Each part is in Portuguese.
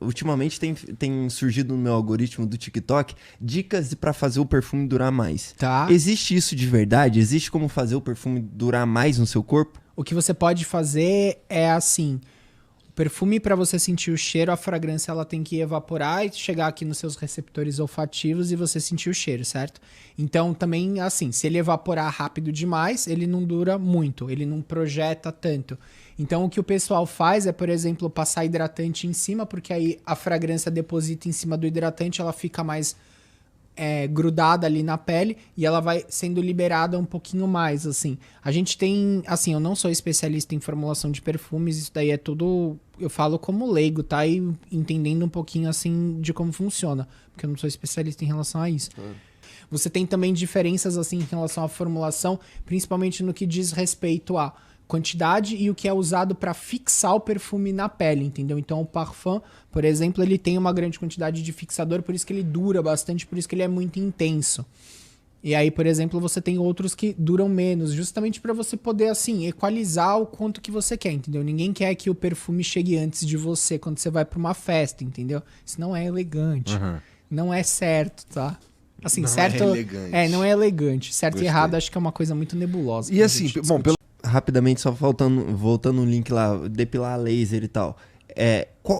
ultimamente tem surgido no meu algoritmo do TikTok dicas pra fazer o perfume durar mais. Tá. Existe isso de verdade? Existe como fazer o perfume durar mais no seu corpo? O que você pode fazer é assim, o perfume para você sentir o cheiro, a fragrância ela tem que evaporar e chegar aqui nos seus receptores olfativos e você sentir o cheiro, certo? Então também assim, se ele evaporar rápido demais, ele não dura muito, ele não projeta tanto. Então o que o pessoal faz é, por exemplo, passar hidratante em cima, porque aí a fragrância deposita em cima do hidratante, ela fica mais grudada ali na pele e ela vai sendo liberada um pouquinho mais, assim. A gente tem, assim, eu não sou especialista em formulação de perfumes, isso daí é tudo, eu falo como leigo, tá? E entendendo um pouquinho, assim, de como funciona, porque eu não sou especialista em relação a isso. Você tem também diferenças, assim, em relação à formulação, principalmente no que diz respeito a quantidade e o que é usado para fixar o perfume na pele, entendeu? Então o parfum, por exemplo, ele tem uma grande quantidade de fixador, por isso que ele dura bastante, por isso que ele é muito intenso. E aí, por exemplo, você tem outros que duram menos, justamente para você poder, assim, equalizar o quanto que você quer, entendeu? Ninguém quer que o perfume chegue antes de você quando você vai para uma festa, entendeu? Isso não é elegante, não é certo, tá? Assim, Não certo, é elegante. não é elegante. Certo Gostei. e errado, acho que é uma coisa muito nebulosa. E pra assim, gente bom, discutir. Rapidamente, só voltando um link lá, depilar a laser e tal.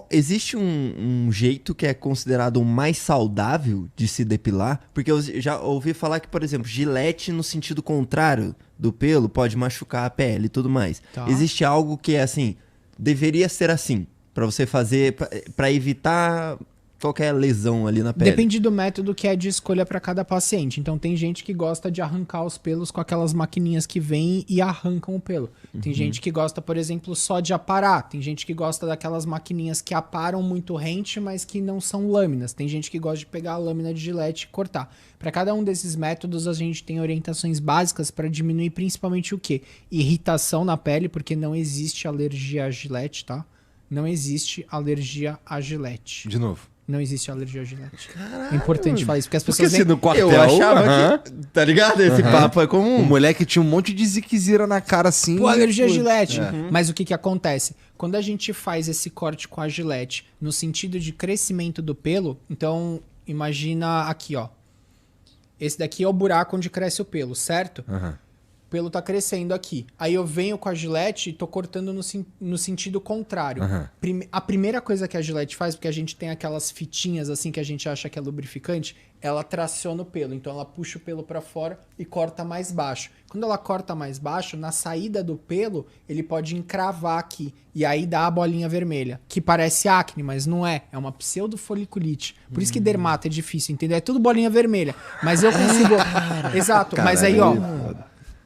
Existe um jeito que é considerado o mais saudável de se depilar? Porque eu já ouvi falar que, por exemplo, gilete no sentido contrário do pelo pode machucar a pele e tudo mais. Tá. Existe algo que é assim, deveria ser assim, pra você fazer, pra evitar qualquer lesão ali na pele. Depende do método que é de escolha para cada paciente. Então tem gente que gosta de arrancar os pelos com aquelas maquininhas que vêm e arrancam o pelo. Tem gente que gosta, por exemplo, só de aparar. Tem gente que gosta daquelas maquininhas que aparam muito rente, mas que não são lâminas. Tem gente que gosta de pegar a lâmina de gilete e cortar. Para cada um desses métodos a gente tem orientações básicas para diminuir principalmente o quê? Irritação na pele, porque não existe alergia a gilete, tá? Não existe alergia a gilete. de novo. Não existe alergia a gilete. É importante falar isso, porque as Porque pessoas assim, no quartel... Eu achava aham, que, tá ligado? Esse papo é o comum. moleque tinha um monte de ziquezira na cara assim. Pô, alergia a gilete. É. Mas o que que acontece? Quando a gente faz esse corte com a gilete no sentido de crescimento do pelo, então imagina aqui, ó. Esse daqui é o buraco onde cresce o pelo, certo? Aham. O pelo tá crescendo aqui. Aí eu venho com a gilete e tô cortando no sentido contrário. Aham. A primeira coisa que a gilete faz, porque a gente tem aquelas fitinhas assim que a gente acha que é lubrificante, ela traciona o pelo. Então ela puxa o pelo pra fora e corta mais baixo. Quando ela corta mais baixo, na saída do pelo, ele pode encravar aqui. E aí dá a bolinha vermelha. Que parece acne, mas não é. É uma pseudofoliculite. Por isso que dermato é difícil, entendeu? É tudo bolinha vermelha. Mas eu consigo... Exato. Mas aí, ó...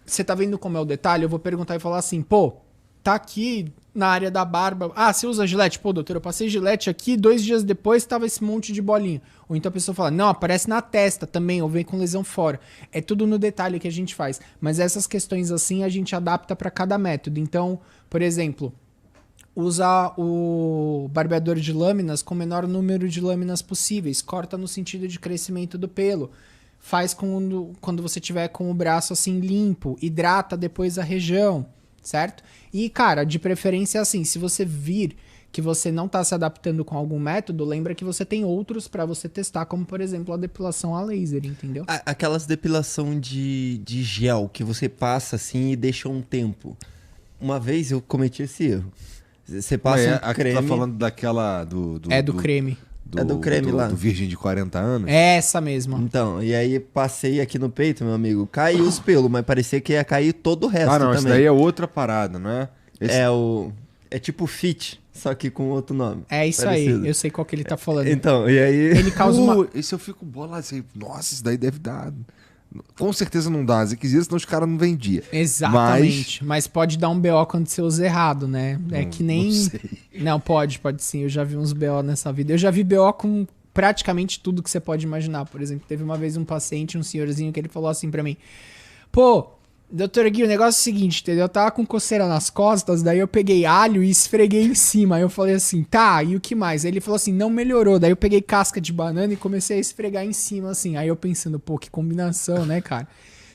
Você tá vendo como é o detalhe? Eu vou perguntar e falar assim, pô, tá aqui na área da barba. Ah, você usa gilete? Pô, doutor, eu passei gilete aqui, 2 dias depois tava esse monte de bolinha. Ou então a pessoa fala, não, aparece na testa também, ou vem com lesão fora. É tudo no detalhe que a gente faz. Mas essas questões assim a gente adapta para cada método. Então, por exemplo, usa o barbeador de lâminas com o menor número de lâminas possíveis. Corta no sentido de crescimento do pelo. Faz quando você tiver com o braço assim limpo, hidrata depois a região, certo? E, cara, de preferência assim, se você vir que você não tá se adaptando com algum método, lembra que você tem outros pra você testar, como por exemplo a depilação a laser, entendeu? Aquelas depilação de gel que você passa assim e deixa um tempo. Uma vez eu cometi esse erro. Você passa um Aqui creme... tá falando daquela do creme. É do creme lá. Do virgem de 40 anos. É essa mesma. Então, e aí passei aqui no peito, meu amigo, caiu os pelos, mas parecia que ia cair todo o resto Ah, não, também. isso daí é outra parada, não é? É tipo fit, só que com outro nome. É isso parecido. aí, eu sei qual que ele tá falando. Então, e aí... Ele causa uma... Esse eu fico bolado assim, nossa, isso daí deve dar... Com certeza não dá ziquezira, senão os caras não vendiam. Exatamente. Mas pode dar um BO quando você usa errado, né? É que nem... Não sei. Não, pode sim. Eu já vi uns BO nessa vida. Eu já vi BO com praticamente tudo que você pode imaginar. Por exemplo, teve uma vez um paciente, um senhorzinho, que ele falou assim pra mim: pô, doutor Gui, o negócio é o seguinte, entendeu? Eu tava com coceira nas costas, daí eu peguei alho e esfreguei em cima. Aí eu falei assim, tá, e o que mais? Aí ele falou assim, não melhorou. Daí eu peguei casca de banana e comecei a esfregar em cima, assim. Aí eu pensando, pô, que combinação, né, cara?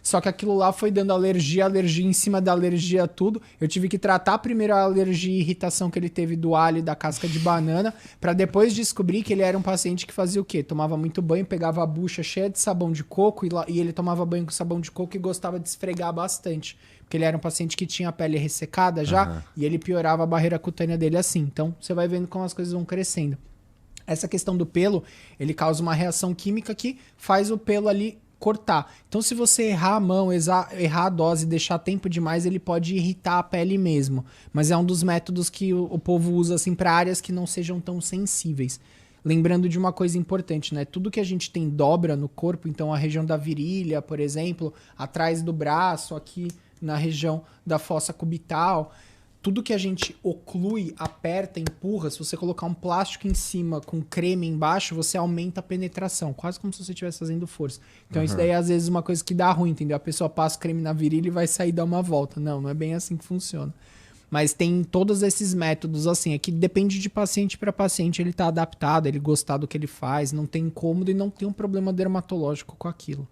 Só que aquilo lá foi dando alergia em cima da alergia, tudo. Eu tive que tratar primeiro a alergia e irritação que ele teve do alho e da casca de banana, pra depois descobrir que ele era um paciente que fazia o quê? Tomava muito banho, pegava a bucha cheia de sabão de coco e ele tomava banho com sabão de coco e gostava de esfregar bastante. Porque ele era um paciente que tinha a pele ressecada já e ele piorava a barreira cutânea dele assim. Então, você vai vendo como as coisas vão crescendo. Essa questão do pelo, ele causa uma reação química que faz o pelo ali cortar. Então, se você errar a mão, errar a dose, deixar tempo demais, ele pode irritar a pele mesmo. Mas é um dos métodos que o povo usa assim para áreas que não sejam tão sensíveis. Lembrando de uma coisa importante, né? Tudo que a gente tem dobra no corpo, então a região da virilha, por exemplo, atrás do braço, aqui na região da fossa cubital, tudo que a gente oclui, aperta, empurra, se você colocar um plástico em cima com creme embaixo, você aumenta a penetração, quase como se você estivesse fazendo força. Então isso daí é às vezes uma coisa que dá ruim, entendeu? A pessoa passa o creme na virilha e vai sair e dar uma volta. Não é bem assim que funciona. Mas tem todos esses métodos assim, é que depende de paciente para paciente, ele tá adaptado, ele gostar do que ele faz, não tem incômodo e não tem um problema dermatológico com aquilo.